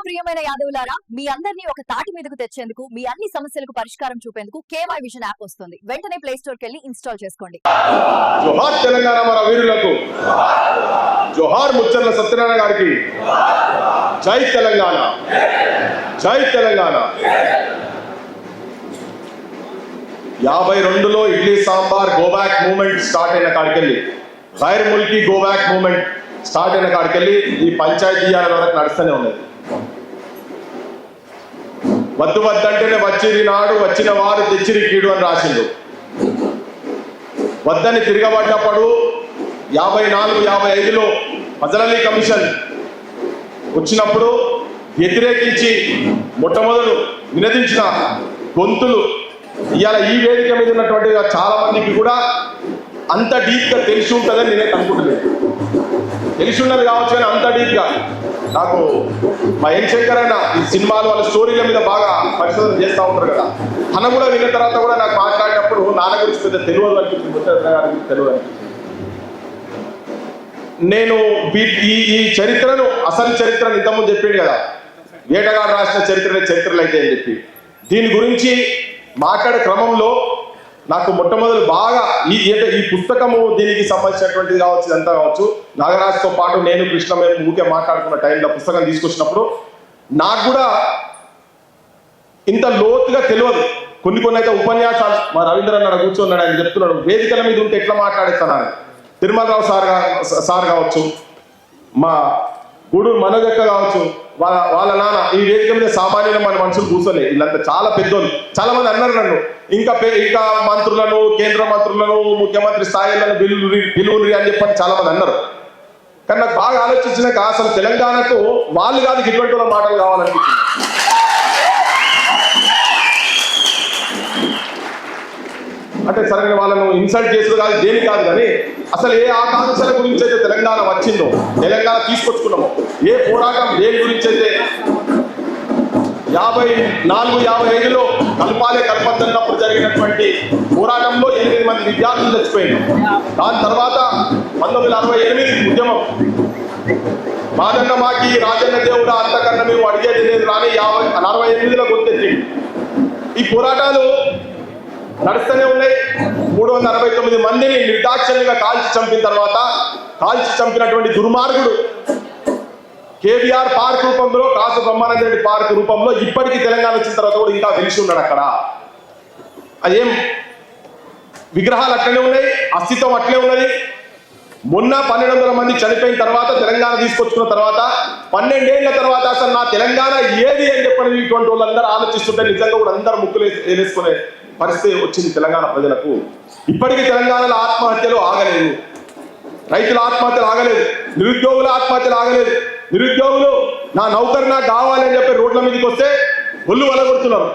ప్రియమైన యాదవులారా, మీ అందరినీ ఒక తాటి మీదకు తెచ్చేందుకు, మీ అన్ని సమస్యలకు పరిష్కారం చూపేందుకు కేవై విజన్ యాప్ వస్తుంది. వెంటనే ప్లే స్టోర్ కి వెళ్ళి ఇన్స్టాల్ చేసుకోండి. జోహార్ తెలంగాణ మన వీరులకు, జోహార్ ముచ్చర్ల సత్యనారాయణ గారికి. జై తెలంగాణ, జై తెలంగాణ. 52లో idli sambar go back movement start అయిన కాడికెళ్ళి, గైర్ ముల్కీ గో బ్యాక్ మూవ్మెంట్ స్టార్ట్ అయిన కాడికెళ్ళి ఈ పంచాయతీయాల వరకు నడుస్తూనే ఉన్నది. వద్దు వద్దంటేనే వచ్చిరి నాడు, వచ్చిన వారు తెచ్చిరి కీడు అని రాసిండు. వద్దని తిరగబడ్డప్పుడు 54, 55లో ఫజల్ కమిషన్ వచ్చినప్పుడు వ్యతిరేకించి మొట్టమొదలు వినదించిన గొంతులు ఇవాళ ఈ వేదిక మీద ఉన్నటువంటి చాలా మందికి కూడా అంత డీప్గా తెలిసి ఉంటుందని నేనే అనుకుంటలేదు. తెలిసి ఉన్నది కావచ్చు కానీ అంత డీప్గా నాకు మా ఎన్ శంకర్ అన్న ఈ సినిమాలు వాళ్ళ స్టోరీల మీద బాగా పరిశోధన చేస్తూ ఉంటారు కదా, తన కూడా విన్న తర్వాత కూడా నాకు మాట్లాడినప్పుడు నాన్న గురించి పెద్ద తెలియదు అనిపించింది, ముత్తరత్న గారి గురించి తెలియదు అనిపించింది. నేను ఈ చరిత్రను, అసలు చరిత్రను ఇంతకుముందు చెప్పిండు కదా, వేటగాడు రాసిన చరిత్రలు అయితే అని చెప్పి, దీని గురించి మాట్లాడే క్రమంలో నాకు మొట్టమొదటి బాగా ఈ పుస్తకము దీనికి సంబంధించినటువంటిది కావచ్చు, ఇదంతా కావచ్చు, నాగరాజుతో పాటు నేను కృష్ణ మేము ఊకే మాట్లాడుకున్న టైంలో పుస్తకం తీసుకొచ్చినప్పుడు నాకు కూడా ఇంత లోతుగా తెలియదు. కొన్ని అయితే ఉపన్యాసాలు మా రవీంద్ర అన్న కూర్చున్నాడు, ఆయన చెప్తున్నాడు వేదికల మీద ఉంటే ఎట్లా మాట్లాడేస్తానని. తిరుమలరావు సార్ కావచ్చు, మా గూడూరు మనోజక్క కావచ్చు, వాళ్ళ నాన్న ఈ వేదిక మీద సామాన్యంగా మన మనుషులు కూర్చోలే, వీళ్ళంతా చాలా పెద్దోళ్ళు. చాలా మంది అన్నారు నన్ను ఇంకా మంత్రులను, కేంద్ర మంత్రులను, ముఖ్యమంత్రి స్థాయిలను పిలువురి అని చెప్పని చాలా మంది అన్నారు. కానీ నాకు బాగా ఆలోచించినాక అసలు తెలంగాణకు వాళ్ళు కాదు ఇటువంటి వాళ్ళ మాటలు కావాలనిపించింది. అంటే సరే వాళ్ళను ఇన్సల్ట్ చేసుడు కాదు, దేని కాదు, కానీ అసలు ఏ ఆకాంక్షల గురించి అయితే తెలంగాణ వచ్చిందో, తెలంగాణ తీసుకొచ్చుకున్నామో, ఏ పోరాటం దేని గురించి అయితే 54, 55లో కలపద్దన్నప్పుడు జరిగినటువంటి పోరాటంలో 8 మంది విద్యార్థులు చచ్చిపోయారు. దాని తర్వాత 1968 ఉద్యమం, మాదన్న మాకి రాజన్న దేవుడు అంతకన్నా మేము అడిగేది లేదు రాని 48లో గుర్తెచ్చింది. ఈ పోరాటాలు నడుస్తూనే ఉన్నాయి. 369 మందిని నిర్దాక్షిణ్యంగా కాల్చి చంపిన తర్వాత, కాల్చి చంపినటువంటి దుర్మార్గుడు కేబీఆర్ పార్క్ రూపంలో, కాసు బ్రహ్మానంద రెడ్డి పార్క్ రూపంలో ఇప్పటికీ తెలంగాణ వచ్చిన తర్వాత కూడా ఇంకా వెలిసి ఉన్నాడు అక్కడ. అదేం విగ్రహాలు అట్లనే ఉన్నాయి, అస్తిత్వం అట్లే ఉన్నది. మొన్న 1200 మంది చనిపోయిన తర్వాత తెలంగాణ తీసుకొచ్చుకున్న తర్వాత 12 ఏళ్ల తర్వాత అసలు నా తెలంగాణ ఏది అని చెప్పని ఇటువంటి వాళ్ళందరూ ఆలోచిస్తుంటే నిజంగా కూడా అందరూ ముక్కులు వేసుకునే పరిస్థితి వచ్చింది తెలంగాణ ప్రజలకు. ఇప్పటికీ తెలంగాణలో ఆత్మహత్యలు ఆగలేదు, రైతుల ఆత్మహత్యలు ఆగలేదు, నిరుద్యోగుల ఆత్మహత్యలు ఆగలేదు. నిరుద్యోగులు నా నౌకరు నాకు కావాలని చెప్పి రోడ్ల మీదకి వస్తే ఒళ్ళు వలగొడుతున్నారు,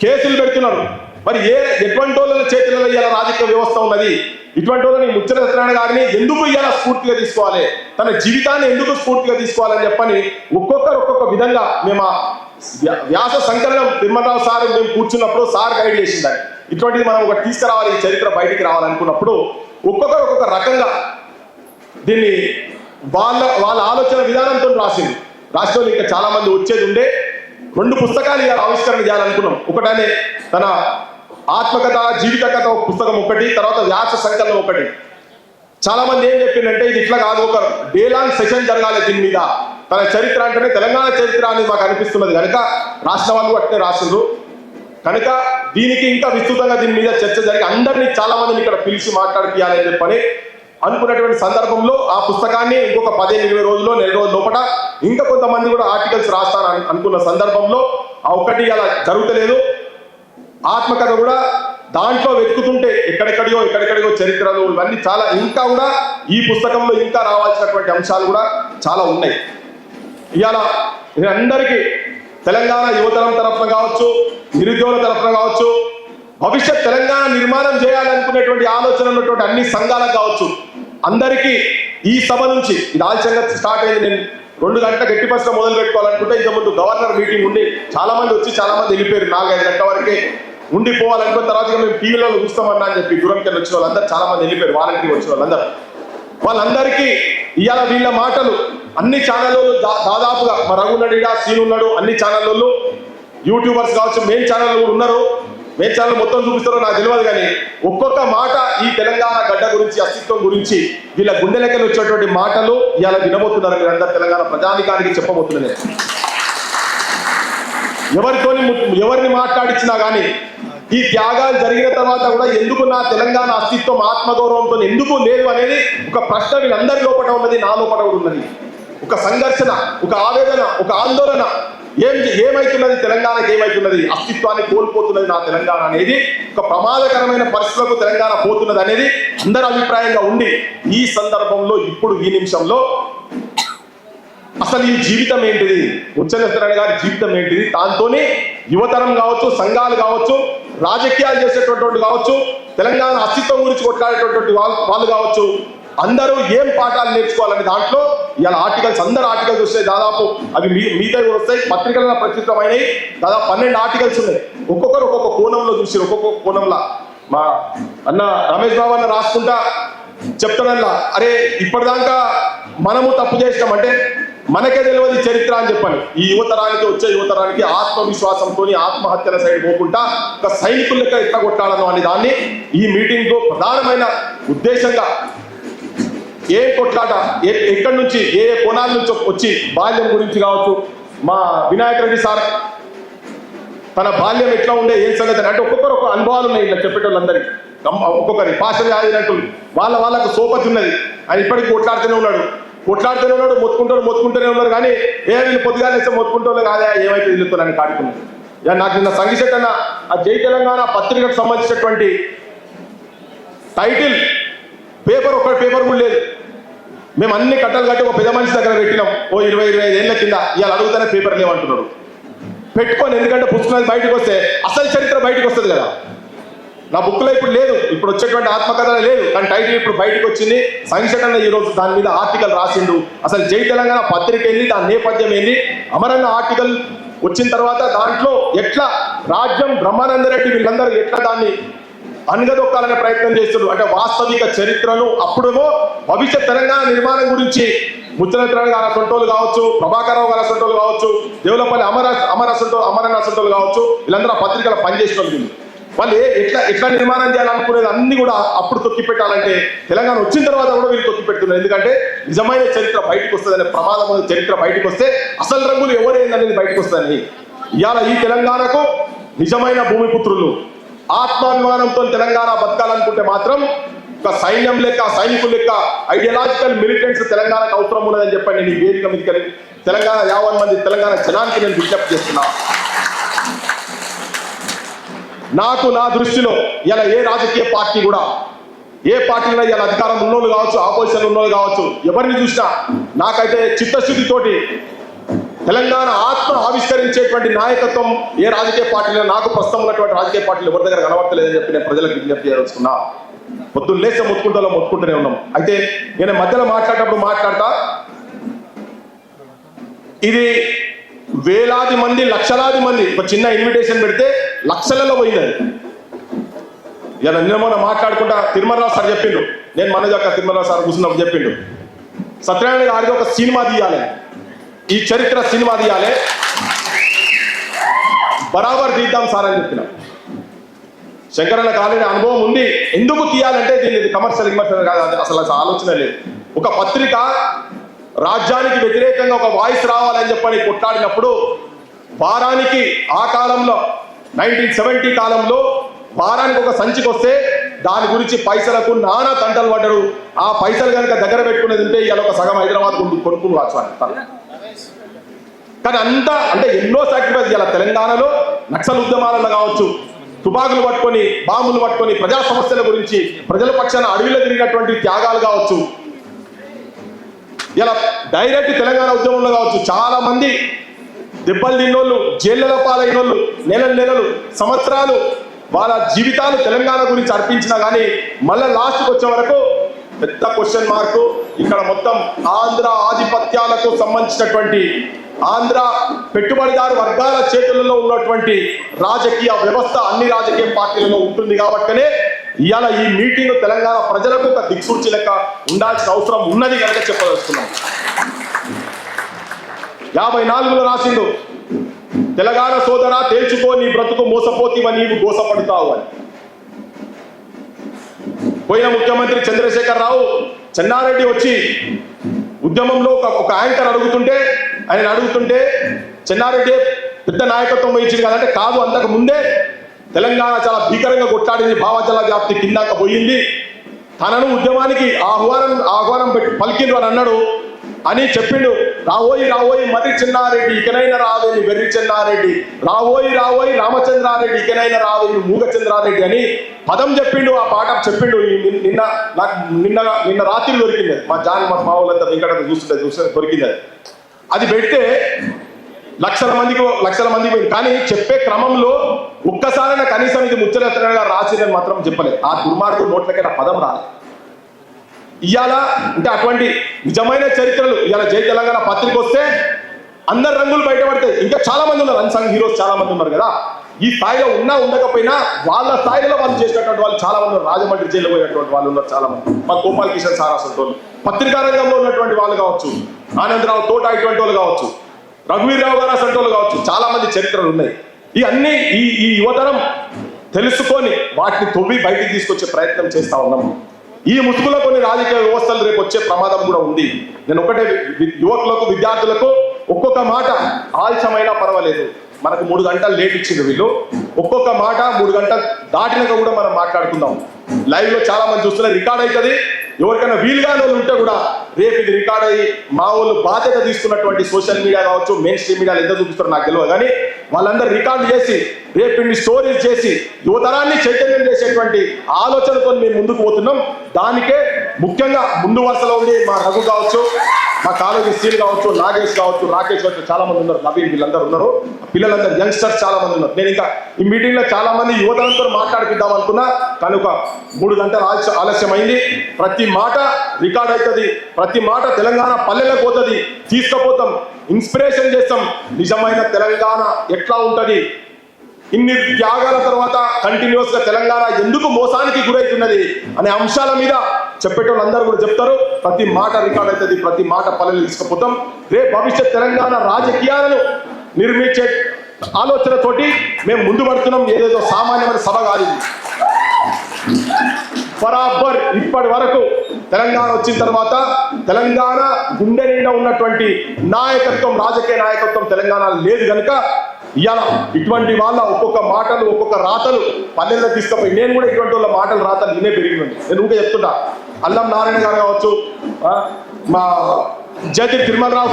కేసులు పెడుతున్నారు. మరి ఎటువంటి వాళ్ళ చేతులలో ఇవాళ రాజకీయ వ్యవస్థ ఉన్నది? ఇటువంటి వాళ్ళని ముచ్చట సత్యనారాయణ గారిని ఎందుకు ఇవాళ స్ఫూర్తిగా తీసుకోవాలి, తన జీవితాన్ని ఎందుకు స్ఫూర్తిగా తీసుకోవాలని చెప్పని ఒక్కొక్క విధంగా మేము వ్యాస సంకలనం తిరుమలరావు సార్ మేము కూర్చున్నప్పుడు సార్ గైడ్ చేసిందని, ఇటువంటిది మనం ఒకటి తీసుకురావాలి, ఈ చరిత్ర బయటికి రావాలనుకున్నప్పుడు ఒక్కొక్క రకంగా దీన్ని వాళ్ళ ఆలోచన విధానంతో రాసింది. రాష్ట్రంలో ఇంకా చాలా మంది వచ్చేది ఉండే 2 పుస్తకాలు ఇవాళ ఆవిష్కరణ చేయాలనుకున్నాం. ఒకటనే తన ఆత్మకథ, జీవిత కథ ఒక పుస్తకం ఒకటి, తర్వాత వ్యాస సంకలనం ఒకటి. చాలా మంది ఏం చెప్పిందంటే ఇది ఇట్లా కాదు, ఒక డే లాంగ్ సెషన్ జరగాలి దీని మీద. తన చరిత్ర అంటేనే తెలంగాణ చరిత్ర అనేది మాకు అనిపిస్తున్నది కనుక రాష్ట్ర వాళ్ళు అట్నే రాసిండ్రు కనుక దీనికి ఇంకా విస్తృతంగా దీని మీద చర్చ జరిగి అందరినీ చాలా మందిని ఇక్కడ పిలిచి మాట్లాడిపియాలని చెప్పని అనుకున్నటువంటి సందర్భంలో ఆ పుస్తకాన్ని ఇంకొక 15-20 రోజుల్లో, 1 నెల రోజుల లోపల ఇంకా కొంతమంది కూడా ఆర్టికల్స్ రాస్తారని అనుకున్న సందర్భంలో ఆ ఒక్కటి అలా జరుగుతలేదు. ఆత్మకథ కూడా దాంట్లో వెతుకుతుంటే ఎక్కడెక్కడియో చరిత్రలు ఇవన్నీ చాలా ఇంకా కూడా ఈ పుస్తకంలో ఇంకా రావాల్సినటువంటి అంశాలు కూడా చాలా ఉన్నాయి. ఇవాళ అందరికీ తెలంగాణ యువతరం తరఫున కావచ్చు, నిరుద్యోగుల తరఫున కావచ్చు, భవిష్యత్ తెలంగాణ నిర్మాణం చేయాలనుకునేటువంటి ఆలోచన ఉన్నటువంటి అన్ని సంఘాలకు కావచ్చు, అందరికీ ఈ సభ నుంచి ఇది ఆలస్యంగా స్టార్ట్ అయింది. నేను 2 గంటల గట్టి ఫస్ట్ మొదలు పెట్టుకోవాలనుకుంటే ఇంతకుముందు గవర్నర్ మీటింగ్ ఉండి చాలా మంది వచ్చి చాలా మంది వెళ్ళిపోయారు. 4-5 గంటల వరకే ఉండిపోవాలనుకున్న తర్వాత మేము టీవీలలో చూస్తామన్నా అని చెప్పి దూరంకి వచ్చిన వాళ్ళందరూ చాలా మంది వెళ్ళిపోయారు, వాలంటీర్ వచ్చిన వాళ్ళందరూ. వాళ్ళందరికీ ఇవాళ వీళ్ళ మాటలు అన్ని ఛానళ్ళు దాదాపుగా మా రఘునడిగా సీన్ ఉన్నాడు, అన్ని ఛానళ్ళు యూట్యూబర్స్ కావచ్చు, మెయిన్ ఛానల్ ఉన్నారు. మెయిన్ ఛానల్ మొత్తం చూపిస్తారో నాకు తెలియదు, కానీ ఒక్కొక్క మాట ఈ తెలంగాణ గడ్డ గురించి, అస్తిత్వం గురించి వీళ్ళ గుండెలకెళ్ళి వచ్చేటువంటి మాటలు ఇలా వినబోతున్నారు. మీరందరూ తెలంగాణ ప్రజానికానికి చెప్పబోతున్నది. ఎవరిని మాట్లాడించినా కానీ ఈ త్యాగాలు జరిగిన తర్వాత కూడా ఎందుకు నా తెలంగాణ అస్తిత్వం ఆత్మగౌరవంతో ఎందుకు లేదు అనేది ఒక ప్రశ్న వీళ్ళందరి లోపల ఉన్నది, నా లోపల కూడా ఉన్నది. ఒక సంఘర్షణ, ఒక ఆవేదన, ఒక ఆందోళన. ఏమైతున్నది తెలంగాణకి, ఏమైతున్నది అస్తిత్వాన్ని కోల్పోతున్నది నా తెలంగాణ అనేది, ఒక ప్రమాదకరమైన పరిస్థితులకు తెలంగాణ పోతున్నది అనేది అందరి అభిప్రాయంగా ఉండి, ఈ సందర్భంలో ఇప్పుడు ఈ నిమిషంలో అసలు ఈ జీవితం ఏంటిది, ముచ్చలెత్తరాణి గారి జీవితం ఏంటిది, దాంతోనే యువతరం కావచ్చు, సంఘాలు కావచ్చు, రాజకీయాలు చేసేటటువంటి కావచ్చు, తెలంగాణ అస్తిత్వం గురించి కొట్లాడేటటువంటి వాళ్ళు కావచ్చు, అందరూ ఏం పాఠాలు నేర్చుకోవాలని దాంట్లో ఇలా ఆర్టికల్స్, అందరు ఆర్టికల్స్ వస్తాయి. దాదాపు అవి మీద వస్తాయి, పత్రికల ప్రచురితమైనవి. దాదాపు 12 ఆర్టికల్స్ ఉన్నాయి. ఒక్కొక్కరు ఒక్కొక్క కోణంలో చూసి, ఒక్కొక్క కోణంలో మా అన్న రమేష్ బాబు అన్న రాసుకుంటా చెప్తానల్లా, అరే ఇప్పటిదాకా మనము తప్పు చేసినామంటే మనకే తెలియదు చరిత్ర అని చెప్పాలి. ఈ యువతరానికి, వచ్చే యువతరానికి ఆత్మవిశ్వాసంతో ఆత్మహత్యల సైడ్ పోకుండా ఒక సైనికుల లెక్క ఎట్లా కొట్టాలను అనే దాన్ని ఈ మీటింగ్ ప్రధానమైన ఉద్దేశంగా, ఏ కొట్లాట ఎక్కడి నుంచి, ఏ కోణాల నుంచి వచ్చి, బాల్యం గురించి కావచ్చు, మా వినాయక రెడ్డి సార్ తన బాల్యం ఎట్లా ఉండే, ఏం సంగతి అంటే ఒక్కొక్కరు ఒక అనుభవాలు ఉన్నాయి ఇలా చెప్పేటోళ్ళందరికీ. ఒక్కొక్కరి పాష ఆదినట్టు వాళ్ళకు సోపతి ఉన్నది. ఆయన ఇప్పటికీ కొట్లాడుతూనే ఉన్నాడు, మొత్తుకుంటూనే ఉన్నారు. కానీ వీళ్ళు పొద్దుగా వేస్తే మొత్తుకుంటూ కాదా, ఏమైతే వీళ్ళుతానని కాడుకున్నారు. నాకు నిన్న సంగీత అన్న ఆ జై తెలంగాణ పత్రికకు సంబంధించినటువంటి టైటిల్ ఒక్క పేపర్ కూడా లేదు. మేము అన్ని కట్టలు కట్టి ఒక పెద్ద మనిషి దగ్గర పెట్టినాం, ఓ 20-25 ఏళ్ల కింద. ఇవాళ అడుగుతానే పేపర్ లేవంటున్నాడు. పెట్టుకొని, ఎందుకంటే పుస్తకాలు బయటకు వస్తే అసలు చరిత్ర బయటకు వస్తుంది కదా. నా బుక్లో ఇప్పుడు లేదు, ఇప్పుడు వచ్చేటువంటి ఆత్మకథలో లేదు, కానీ టైటిల్ ఇప్పుడు బయటకు వచ్చింది. సంక్షేమ ఈ రోజు దాని మీద ఆర్టికల్ రాసిండు. అసలు జై తెలంగాణ పత్రిక ఏంది, దాని నేపథ్యం ఏంది, అమరన్న ఆర్టికల్ వచ్చిన తర్వాత దాంట్లో ఎట్లా రాజ్యం, బ్రహ్మానందరెడ్డి వీళ్ళందరూ ఎట్లా దాన్ని అనగదొక్కాలనే ప్రయత్నం చేస్తున్నారు. అంటే వాస్తవిక చరిత్రను, అప్పుడేమో భవిష్యత్ తెలంగాణ నిర్మాణం గురించి ముచ్చలెత్తరాణి గారు అసంటోళ్ళు కావచ్చు, ప్రభాకరరావు గారు అసంటోళ్ళు కావచ్చు, దేవులపల్లి అమరన్న అసంటోళ్ళు కావచ్చు, వీళ్ళందరూ ఆ పత్రికలో పనిచేసిన వాళ్ళు ఎట్లా నిర్మాణం చేయాలనుకునేది అన్ని కూడా అప్పుడు తొక్కి పెట్టాలంటే తెలంగాణ వచ్చిన తర్వాత కూడా వీళ్ళు తొక్కి పెడుతున్నారు. ఎందుకంటే నిజమైన చరిత్ర బయటకు వస్తుందనే ప్రమాదమైన చరిత్ర బయటకు వస్తే అసలు రంగులు ఎవరైందనేది బయటకు వస్తుందని ఇవాళ ఈ తెలంగాణకు నిజమైన భూమిపుత్రులు ఆత్మాభిమానంతో తెలంగాణ బతకాలనుకుంటే మాత్రం ఒక సైన్యం లెక్క, సైనికుల లెక్క, ఐడియాలజికల్ మిలిటెంట్స్ తెలంగాణకు అవసరం ఉన్నదని చెప్పి నేను ఈ వేదిక మీద కలిగి తెలంగాణ 50 మంది తెలంగాణ జనానికి నేను విజ్ఞప్తి చేస్తున్నా. నాకు నా దృష్టిలో ఇలా ఏ రాజకీయ పార్టీ కూడా, ఏ పార్టీలో ఇలా అధికారం ఉన్నోళ్ళు కావచ్చు, ఆపోజిషన్ ఉన్నోళ్ళు కావచ్చు, ఎవరిని చూసినా నాకైతే చిత్తశుద్ధితోటి తెలంగాణ ఆత్మ ఆవిష్కరించేటువంటి నాయకత్వం ఏ రాజకీయ పార్టీలో, నాకు ప్రస్తుతం ఉన్నటువంటి రాజకీయ పార్టీలు ఎవరి దగ్గర కనబడతలేదని చెప్పి నేను ప్రజలకు విజ్ఞప్తి చేయదలుచుకున్నా. పొద్దున్న లేస్తే మొత్తుకుంటూనే ఉన్నాం. అయితే నేను మధ్యలో మాట్లాడతా ఇది వేలాది మంది, లక్షలాది మంది ఒక చిన్న ఇన్విటేషన్ పెడితే లక్షలలో పోయింది. ఇలా నిన్న మొన్న మాట్లాడుకుంటా తిరుమలరావు సార్ చెప్పిండు, నేను మనజాక తిరుమలరావు సార్ కూర్చున్నప్పుడు చెప్పిండు, సత్యనారాయణ గారికి ఒక సినిమా తీయాలి, ఈ చరిత్ర సినిమా తీయాలి, బరాబర్ తీద్దాం సార్ అని చెప్పిన. శంకరన్న కాలేని అనుభవం ఉంది, ఎందుకు తీయాలంటే దీన్ని కమర్షియల్ కాదు, అసలు ఆలోచన లేదు. ఒక పత్రిక రాజ్యానికి వ్యతిరేకంగా ఒక వాయిస్ రావాలని చెప్పని కొట్లాడినప్పుడు వారానికి, ఆ కాలంలో 1970 కాలంలో వారానికి ఒక సంచికి వస్తే దాని గురించి పైసలకు నానా తంటలు పడ్డాడు. ఆ పైసలు కనుక దగ్గర పెట్టుకునేది ఉంటే ఇవాళ ఒక సగం హైదరాబాద్ కొనుక్కుని రావాలి. కానీ అంతా అంటే ఎన్నో సాక్రిఫైస్ ఇలా తెలంగాణలో నక్సల్ ఉద్యమాలలో కావచ్చు, తుపాకులు పట్టుకొని, బాంబులు పట్టుకొని ప్రజా సమస్యల గురించి ప్రజల పక్షాన అడవిలో తిరిగినటువంటి త్యాగాలు కావచ్చు, ఇలా డైరెక్ట్ తెలంగాణ ఉద్యమంలో కావచ్చు చాలా మంది దెబ్బలు తిన్నోళ్ళు, జైళ్ళ పాలైనోళ్ళు, నెలలు సంవత్సరాలు వాళ్ళ జీవితాలు తెలంగాణ గురించి అర్పించినా కానీ మళ్ళీ లాస్ట్కి వచ్చే వరకు పెద్ద క్వశ్చన్ మార్కు. ఇక్కడ మొత్తం ఆంధ్ర ఆధిపత్యాలకు సంబంధించినటువంటి, ఆంధ్ర పెట్టుబడిదారు వర్గాల చేతులలో ఉన్నటువంటి రాజకీయ వ్యవస్థ అన్ని రాజకీయ పార్టీలలో ఉంటుంది. కాబట్టినే ఇవాళ ఈ మీటింగ్ తెలంగాణ ప్రజలకు ఒక దిక్సూచి లెక్క ఉండాల్సిన అవసరం ఉన్నది కనుక చెప్పదలుచుకున్నాం. 54లో రాసిండు, తెలంగాణ సోదరా తేల్చుకో నీ బ్రతుకు మోసపోతివ నీవు గోసపడతావు అని. పోయిన ముఖ్యమంత్రి చంద్రశేఖర్ రావు చెన్నారెడ్డి వచ్చి ఉద్యమంలో ఒక యాంకర్ అడుగుతుంటే చెన్నారెడ్డి పెద్ద నాయకత్వం వహించింది కదంటే, కాదు అంతకు ముందే తెలంగాణ చాలా భీకరంగా కొట్లాడింది, భావజల వ్యాప్తి కిందాక పోయింది, తనను ఉద్యమానికి ఆహ్వానం పలికిండు అని అన్నాడు అని చెప్పిండు. రావోయి మర్రి చెన్నారెడ్డి ఇకనైనా రావేని వెర్రి చెన్నారెడ్డి, రావోయి రామచంద్రారెడ్డి ఇకనైనా రావేని మూగ చంద్రారెడ్డి అని పదం చెప్పిండు. ఆ పాట చెప్పిండు. నిన్న రాత్రి దొరికింది మా వాళ్ళంతా వెంకట చూస్తుంటే దొరికింది. అది పెడితే లక్షల మంది పోయింది. కానీ చెప్పే క్రమంలో ఒక్కసారైనా కనీసం ఇది ముచ్చటగా రాసిరని మాత్రం చెప్పలేదు. ఆ దుర్మార్గుడు నోట్లకైనా పదం రాలేదు. ఇవాళ అంటే అటువంటి నిజమైన చరిత్రలు ఇవాళ జై తెలంగాణ పత్రిక వస్తే అందరు రంగులు బయటపడతాయి. ఇంకా చాలా మంది ఉన్నారు, అన్సంగ్ హీరోస్ చాలా మంది ఉన్నారు కదా. ఈ స్థాయిలో ఉండకపోయినా వాళ్ళ స్థాయిలో వాళ్ళు చేసినటువంటి వాళ్ళు చాలా మంది ఉన్నారు. రాజమండ్రి జైల్లో పోయినటువంటి వాళ్ళు ఉన్నారు చాలా మంది. మా గోపాల్ కిషన్ సార్ అసలు పత్రికా రంగంలో ఉన్నటువంటి వాళ్ళు కావచ్చు, ఆనందరావు తోట ఇటువంటి వాళ్ళు కావచ్చు, రఘువీర్రావు గారు అసంటోళ్ళు కావచ్చు, చాలా మంది చరిత్రలు ఉన్నాయి. ఇవన్నీ ఈ యువతరం తెలుసుకొని వాటిని తొవ్వి బయటికి తీసుకొచ్చే ప్రయత్నం చేస్తా ఉన్నాం. ఈ ముసుగులో కొన్ని రాజకీయ వ్యవస్థలు రేపు వచ్చే ప్రమాదం కూడా ఉంది. నేను ఒకటే యువకులకు విద్యార్థులకు ఒక్కొక్క మాట ఆలస్యమైనా పర్వాలేదు, మనకు 3 గంటలు లేట్ ఇచ్చింది వీళ్ళు, ఒక్కొక్క మాట 3 గంటలు దాటినాక కూడా మనం మాట్లాడుకుందాం. లైవ్ లో చాలా మంది చూస్తున్నారు, రికార్డ్ అవుతుంది. ఎవరికైనా వీలుగానే వాళ్ళు ఉంటే కూడా రేపు ఇది రికార్డ్ అయ్యి మా వాళ్ళు బాధ్యత తీసుకున్నటువంటి సోషల్ మీడియా కావచ్చు, మెయిన్ స్ట్రీమ్ మీడియాలో ఎంత చూపిస్తారో నాకు తెలియదు, కానీ వాళ్ళందరూ రికార్డు చేసి రేపు ఇన్ని స్టోరీస్ చేసి యువతరాన్ని చైతన్యం చేసేటువంటి ఆలోచనతో మేము ముందుకు పోతున్నాం. దానికే ముఖ్యంగా ముందు వరుసలో ఉండి మా రఘు కావచ్చు, మా కాలేజీ సీల్ కావచ్చు, నాగేష్ కావచ్చు, రాకేష్ కావచ్చు, చాలా మంది ఉన్నారు, నవీన్, వీళ్ళందరూ ఉన్నారు, పిల్లలందరూ యంగ్స్టర్స్ చాలా మంది ఉన్నారు. నేను ఇంకా ఈ మీటింగ్ లో చాలా మంది యువతరంతో మాట్లాడిద్దాం అనుకున్నా, కానీ ఒక 3 గంటల ఆలస్యం అయింది. ప్రతి మాట రికార్డ్ అవుతుంది, ప్రతి మాట తెలంగాణ పల్లెలకు పోతుంది, తీసుకుపోతాం, ఇన్స్పిరేషన్ చేస్తాం. నిజమైన తెలంగాణ ఎట్లా ఉంటది, ఇన్ని త్యాగాల తర్వాత కంటిన్యూస్ గా తెలంగాణ ఎందుకు మోసానికి గురవుతున్నది అనే అంశాల మీద చెప్పేటోళ్ళందరూ కూడా చెప్తారు. ప్రతి మాట రికార్డ్ అవుతుంది, ప్రతి మాట పల్లెలు తీసుకుపోతాం. రేపు భవిష్యత్ తెలంగాణ రాజకీయాలను నిర్మించే ఆలోచనతోటి మేము ముందు పడుతున్నాం. ఏదేదో సామాన్యమైన సభ కాదు. బరాబర్ ఇప్పటి వరకు తెలంగాణ వచ్చిన తర్వాత తెలంగాణ గుండె నిండా ఉన్నటువంటి నాయకత్వం, రాజకీయ నాయకత్వం తెలంగాణ లేదు కనుక ఇవాళ ఇటువంటి వాళ్ళ ఒక్కొక్క మాటలు, ఒక్కొక్క రాతలు పల్లెల్లో తీసుకుపోయి నేను కూడా ఇటువంటి వాళ్ళ మాటలు రాతలు వినే పెరిగినాను. నేను ఊకే చెప్తుంటా, అల్లం నారాయణ గారు కావచ్చు, మా జడ్జి తిరుమలరావు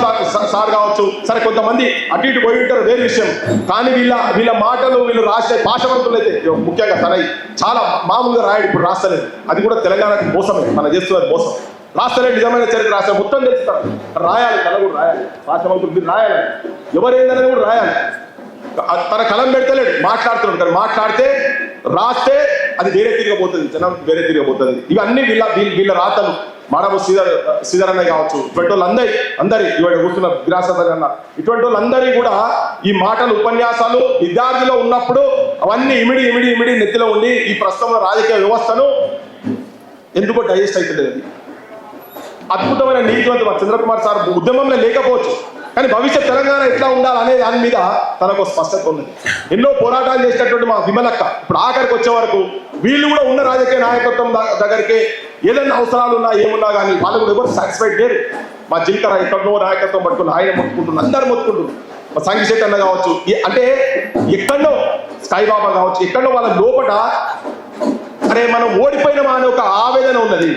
సార్ కావచ్చు, సరే కొంతమంది అటు ఇటు పోయి ఉంటారు, వేరే విషయం. కానీ వీళ్ళ మాటలు, వీళ్ళు రాసే భాషవంతులు అయితే ముఖ్యంగా తనై చాలా మామూలుగా రాయడు, ఇప్పుడు రాస్తలేదు. అది కూడా తెలంగాణకి మోసమే, మనం చేస్తున్నది మోసం. రాస్తలేదు, నిజమైన చరిత్ర రాస్తారు, మొత్తం తెలుస్తారు. రాయాలి, తన కూడా రాయాలి, భాషవంతులు మీరు రాయాలి, ఎవరేందనేది కూడా రాయాలి. తన కలం పెడతలేడు, మాట్లాడుతున్నాడు. కానీ మాట్లాడితే రాస్తే అది వేరే తిరిగిపోతుంది, జనం వేరే తిరిగిపోతుంది. ఇవన్నీ వీళ్ళ రాతలు. మానవ శ్రీధర్ అన్న కావచ్చు, ఇటువంటి వాళ్ళు అందరి ఇవాళ కూర్చున్న విరాసదర్ అన్న, ఇటువంటి వాళ్ళందరి కూడా ఈ మాటలు, ఉపన్యాసాలు విద్యార్థిలో ఉన్నప్పుడు అవన్నీ ఇమిడి నెత్తిలో ఉండి ఈ ప్రస్తుతం రాజకీయ వ్యవస్థను ఎందుకో డైజెస్ట్ అవుతుంది. అద్భుతమైన నీతివంతుడు మా చంద్రకుమార్ సార్ ఉద్యమంలో లేకపోవచ్చు, కానీ భవిష్యత్ తెలంగాణ ఎట్లా ఉండాలి అనే దాని మీద తనకు స్పష్టత ఉన్నది. ఎన్నో పోరాటాలు చేసినటువంటి మా విమలక్క ఇప్పుడు ఆఖరికి వచ్చే వరకు వీళ్ళు కూడా ఉన్న రాజకీయ నాయకత్వం దగ్గరికి ఏదైనా అవసరాలు ఉన్నా ఏమున్నా కానీ వాళ్ళు కూడా ఎవరు సాటిస్ఫైడ్ లేరు. మా జిల్కర ఎక్కడో నాయకత్వం పట్టుకుని ఆయన మొత్తుకుంటున్నారు, అందరు మొత్తుకుంటున్నారు. మా సంఘిశెట్టి అన్న కావచ్చు, అంటే ఎక్కడో సాయిబాబా కావచ్చు, ఎక్కడో వాళ్ళ లోపల అరే మనం ఓడిపోయినామా అనే ఒక ఆవేదన ఉన్నది.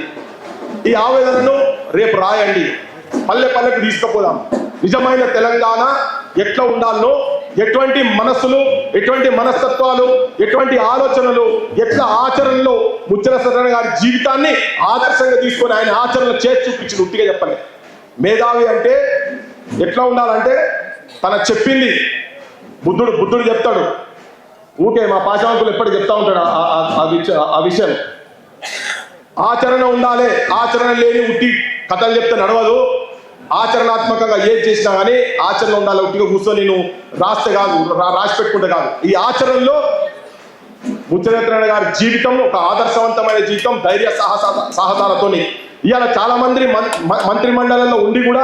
ఈ ఆవేదనను రేపు రాయండి, పల్లెకు తీసుకుపోదాం. నిజమైన తెలంగాణ ఎట్లా ఉండాలనో, ఎటువంటి మనస్సులు, ఎటువంటి మనస్తత్వాలు, ఎటువంటి ఆలోచనలు, ఎట్లా ఆచరణలో ముచ్చల సత్యనారాయణ గారి జీవితాన్ని ఆదర్శంగా తీసుకొని ఆయన ఆచరణలో చేసి చూపించి ఉట్టిగా చెప్పండి. మేధావి అంటే ఎట్లా ఉండాలంటే తన చెప్పింది బుద్ధుడు చెప్తాడు. ఊకే మా పాశాంకులు ఎప్పటికి చెప్తా ఉంటాడు ఆ విషయం. ఆచరణ ఉండాలి, ఆచరణ లేని ఉట్టి కథలు చెప్తే నడవదు. ఆచరణాత్మకంగా ఏది చేసినా కానీ ఆచరణ ఉండాలి. ఉట్టిగా కూర్చొని నేను రాస్తే కాదు, రాసి పెట్టుకుంటే కాదు. ఈ ఆచరణలో ముచ్చరత్న గారి జీవితం ఒక ఆదర్శవంతమైన జీవితం, ధైర్య సాహసాలతోని ఇవాళ చాలా మంది మంత్రి మండలంలో ఉండి కూడా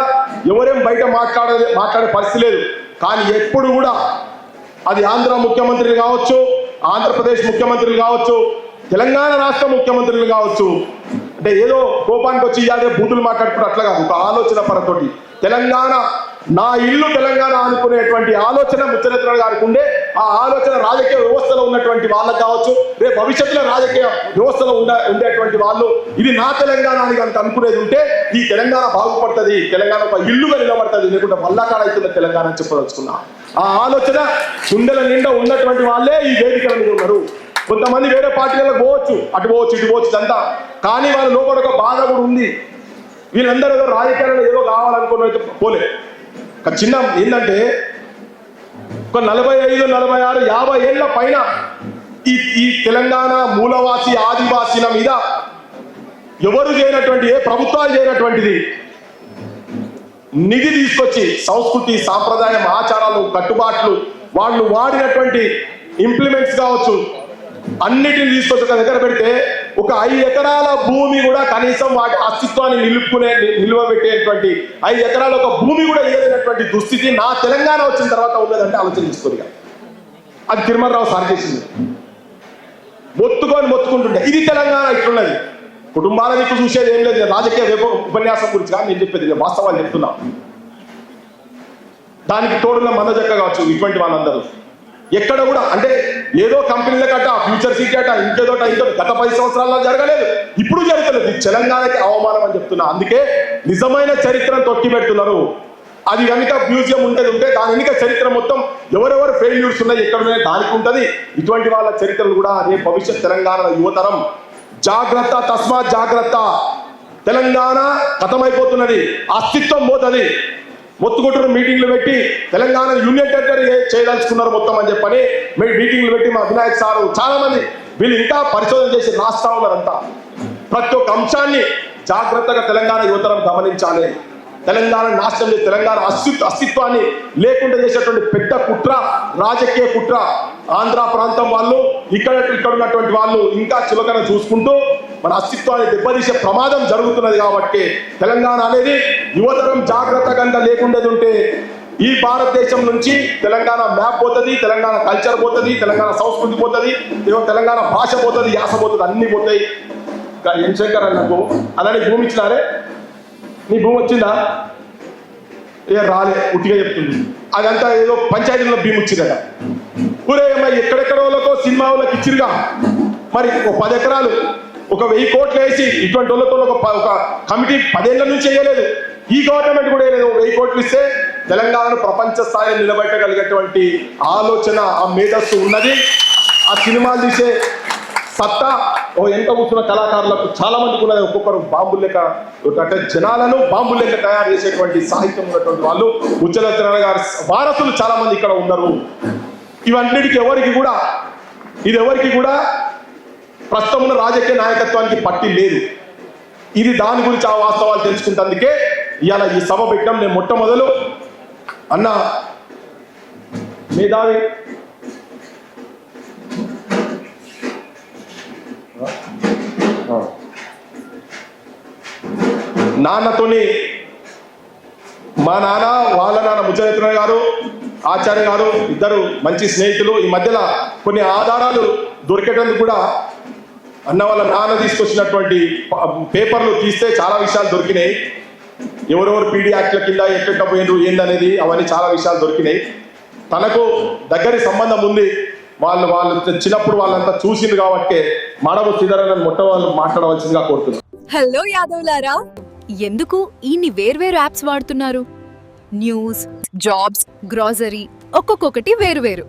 ఎవరేం బయట మాట్లాడే పరిస్థితి లేదు. కానీ ఎప్పుడు కూడా అది ఆంధ్ర ముఖ్యమంత్రులు కావచ్చు, ఆంధ్రప్రదేశ్ ముఖ్యమంత్రులు కావచ్చు, తెలంగాణ రాష్ట్ర ముఖ్యమంత్రులు కావచ్చు, అంటే ఏదో కోపానికి వచ్చి ఇవాళ బూతులు మాట్లాడుకుంటూ అట్లా కాదు, ఒక ఆలోచన పరతోటి తెలంగాణ నా ఇల్లు తెలంగాణ అనుకునేటువంటి ఆలోచన ముఖ్యమంత్రి గారికి ఉండే, ఆ ఆలోచన రాజకీయ వ్యవస్థలో ఉన్నటువంటి వాళ్ళకి కావచ్చు, రేపు భవిష్యత్తులో రాజకీయ వ్యవస్థలో ఉండేటువంటి వాళ్ళు ఇది నా తెలంగాణ అని కనుక అనుకునేది ఉంటే ఈ తెలంగాణ బాగుపడుతుంది, తెలంగాణ ఒక ఇల్లుగా నిలబడుతుంది, లేకుంటే వల్లకాడ అవుతుంది తెలంగాణ అని చెప్పదలుచుకున్నా. ఆ ఆలోచన గుండెల నిండా ఉన్నటువంటి వాళ్ళే ఈ వేదికల మీద ఉన్నారు. కొంతమంది వేరే పార్టీలకు పోవచ్చు, అటు పోవచ్చు ఇటు పోవచ్చు అంతా, కానీ వాళ్ళ లోపల ఒక బాధ కూడా ఉంది. వీళ్ళందరూ ఏదో రాజకీయాలలో ఏదో కావాలనుకున్న పోలే. చిన్న ఏంటంటే ఒక 45, 46, 50 ఏళ్ల పైన ఈ తెలంగాణ మూలవాసి ఆదివాసీల మీద ఎవరు చేయనటువంటి, ఏ ప్రభుత్వాలు చేయనటువంటిది నిధి తీసుకొచ్చి సంస్కృతి, సాంప్రదాయం, ఆచారాలు, కట్టుబాట్లు, వాళ్ళు వాడినటువంటి ఇంప్లిమెంట్స్ కావచ్చు, అన్నిటిని తీసుకొచ్చి ఒక దగ్గర పెడితే ఒక 5 ఎకరాల భూమి కూడా కనీసం వాటి అస్తిత్వాన్ని నిలువబెట్టేటువంటి 5 ఎకరాల ఒక భూమి కూడా ఏదైనటువంటి దుస్థితి నా తెలంగాణ వచ్చిన తర్వాత ఉన్నదంటే ఆలోచించుకోరు. అది తిరుమలరావు సార్ చేసింది. మొత్తుకుంటుంటే ఇది తెలంగాణ ఇట్లున్నది. కుటుంబాల దిక్కు చూసేది ఏం లేదు. రాజకీయ ఉపన్యాసం గురించి కానీ నేను చెప్పేది నేను వాస్తవాలు చెప్తున్నా. దానికి తోడున్న మందజక్క కావచ్చు, ఇటువంటి వాళ్ళందరూ ఎక్కడ కూడా అంటే ఏదో కంపెనీల కట్ట, ఫ్యూచర్ సిటీ అట, ఇంకేదోట గత 10 సంవత్సరాల్లో జరగలేదు, ఇప్పుడు జరగలేదు. తెలంగాణకి అవమానం అని చెప్తున్నా. అందుకే నిజమైన చరిత్రను తొక్కి పెడుతున్నారు. అది కనుక మ్యూజియం ఉంటే దాని వెనుక చరిత్ర మొత్తం ఎవరెవరు ఫెయిల్యూర్స్ ఉన్నాయి, ఎక్కడ ఉన్నాయి దానికి ఉంటుంది. ఇటువంటి వాళ్ళ చరిత్రలు కూడా రేపు భవిష్యత్ తెలంగాణ యువతరం జాగ్రత్త, తస్మాత్ జాగ్రత్త. తెలంగాణ ఖతమైపోతున్నది, అస్తిత్వం పోతుంది. మొత్తుకుంటున్న మీటింగ్లు పెట్టి తెలంగాణ యూనియన్ టెరిటరీ చేయదలుచుకున్నారు మొత్తం అని చెప్పని మీటింగ్లు పెట్టి మా వినాయక్ సారు చాలా మంది వీళ్ళు ఇంకా పరిశోధన చేసి రాస్తా ఉన్నారంతా. ప్రతి ఒక్క అంశాన్ని జాగ్రత్తగా తెలంగాణ యువతరం గమనించాలి. తెలంగాణ నాశనం చేసి తెలంగాణ అస్తిత్వాన్ని లేకుండా చేసేటువంటి పెద్ద కుట్ర, రాజకీయ కుట్ర ఆంధ్ర ప్రాంతం వాళ్ళు, ఇక్కడ ఉన్నటువంటి వాళ్ళు ఇంకా చులకన చూసుకుంటూ మన అస్తిత్వాన్ని దెబ్బతీసే ప్రమాదం జరుగుతున్నది. కాబట్టి తెలంగాణ అనేది యువతరం జాగ్రత్తగా లేకుండేది ఉంటే ఈ భారతదేశం నుంచి తెలంగాణ మ్యాప్ పోతుంది, తెలంగాణ కల్చర్ పోతుంది, తెలంగాణ సంస్కృతి పోతుంది, తెలంగాణ భాష పోతుంది, యాస పోతుంది, అన్ని పోతాయి. ఎం శంకర్ అన్నకు అలానే భూమి ఇచ్చినారే, నీ భూమి వచ్చిందా? ఏ రాలే, ఉట్టిగా చెప్తుంది. అదంతా ఏదో పంచాయతీలో భూమి వచ్చిందట. ఊరే ఎక్కడెక్కడ వాళ్ళకో సినిమా వాళ్ళకి ఇచ్చిరుగా. మరి ఒక 10 ఎకరాలు ఒక 1000 కోట్లు వేసి ఇటువంటి వాళ్ళతో ఒక కమిటీ 10 ఏళ్ల నుంచి వేయలేదు. ఈ గవర్నమెంట్ కూడా వేయలేదు. 1000 కోట్లు ఇస్తే తెలంగాణను ప్రపంచ స్థాయిలో నిలబెట్టగలిగేటువంటి ఆలోచన, ఆ మేధస్సు ఉన్నది. ఆ సినిమాలు తీసే సత్తా ఎంత కూర్చున్న కళాకారులకు చాలా మందికి ఉన్నది. ఒక్కొక్కరు బాంబులు లెక్క, అంటే జనాలను బాంబులు లెక్క తయారు చేసేటువంటి సాహిత్యం ఉన్నటువంటి వాళ్ళు, ముచ్చల గారి వారసులు చాలా మంది ఇక్కడ ఉన్నారు. ఇవన్నిటికీ ఎవరికి కూడా ప్రస్తుతం ఉన్న రాజకీయ నాయకత్వానికి పట్టి లేదు. ఇది దాని గురించి ఆ వాస్తవాలు తెలుసుకుంటందుకే ఇవాళ ఈ సభ పెట్టడం. నేను మొట్టమొదలు అన్న మేధావి నాన్నతోని, మా నాన్న వాళ్ళ నాన్న ముచ్చరత్న గారు, ఆచార్య గారు ఇద్దరు మంచి స్నేహితులు. ఈ మధ్యలో కొన్ని ఆధారాలు దొరికేటందుకు కూడా అన్న వాళ్ళ నాన్న తీసుకొచ్చినటువంటి పేపర్లు తీస్తే చాలా విషయాలు దొరికినాయి. ఎవరెవరు పీడీ యాక్ట్ల కింద ఎక్కడ పోయినరు ఏందనేది అవన్నీ చాలా విషయాలు దొరికినాయి. తనకు దగ్గరి సంబంధం ఉంది. వాళ్ళు చిన్నప్పుడు వాళ్ళంతా చూసింది కాబట్టి మానవ శ్రీధరన్ మొట్టమొదటి మాట్లాడవలసిందిగా కోరుతున్నారు. హలో యాదవ్లారా, ఎందుకు ఇన్ని వేర్వేరు యాప్స్ వాడుతున్నారు? న్యూస్, జాబ్స్, గ్రాసరీ ఒక్కొక్కటి వేరువేరు.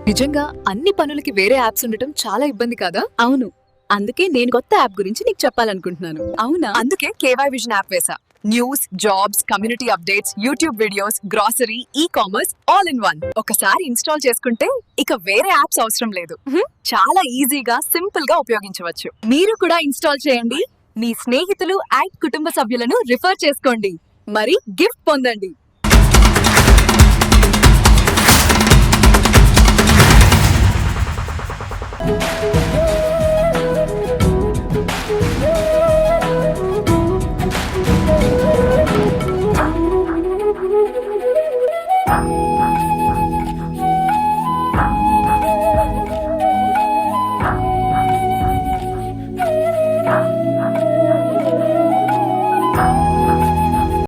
నిజంగా అన్ని పనులకి వేరే యాప్స్ ఉండటం చాలా ఇబ్బంది కదా? అవును, అందుకే నేను కొత్త యాప్ గురించి నీకు చెప్పాలనుకుంటున్నాను. అవునా? అందుకే కేవై విజన్ యాప్ వేసా. News, jobs, community updates, YouTube videos, grocery, e-commerce all in one. ఒకసారి ఇన్స్టాల్ చేసుకుంటే ఇక వేరే యాప్స్ అవసరం లేదు. చాలా ఈజీగా, సింపుల్ గా ఉపయోగించవచ్చు. మీరు కూడా ఇన్స్టాల్ చేయండి. మీ స్నేహితులు అండ్ కుటుంబ సభ్యులను రిఫర్ చేసుకోండి, మరి గిఫ్ట్ పొందండి.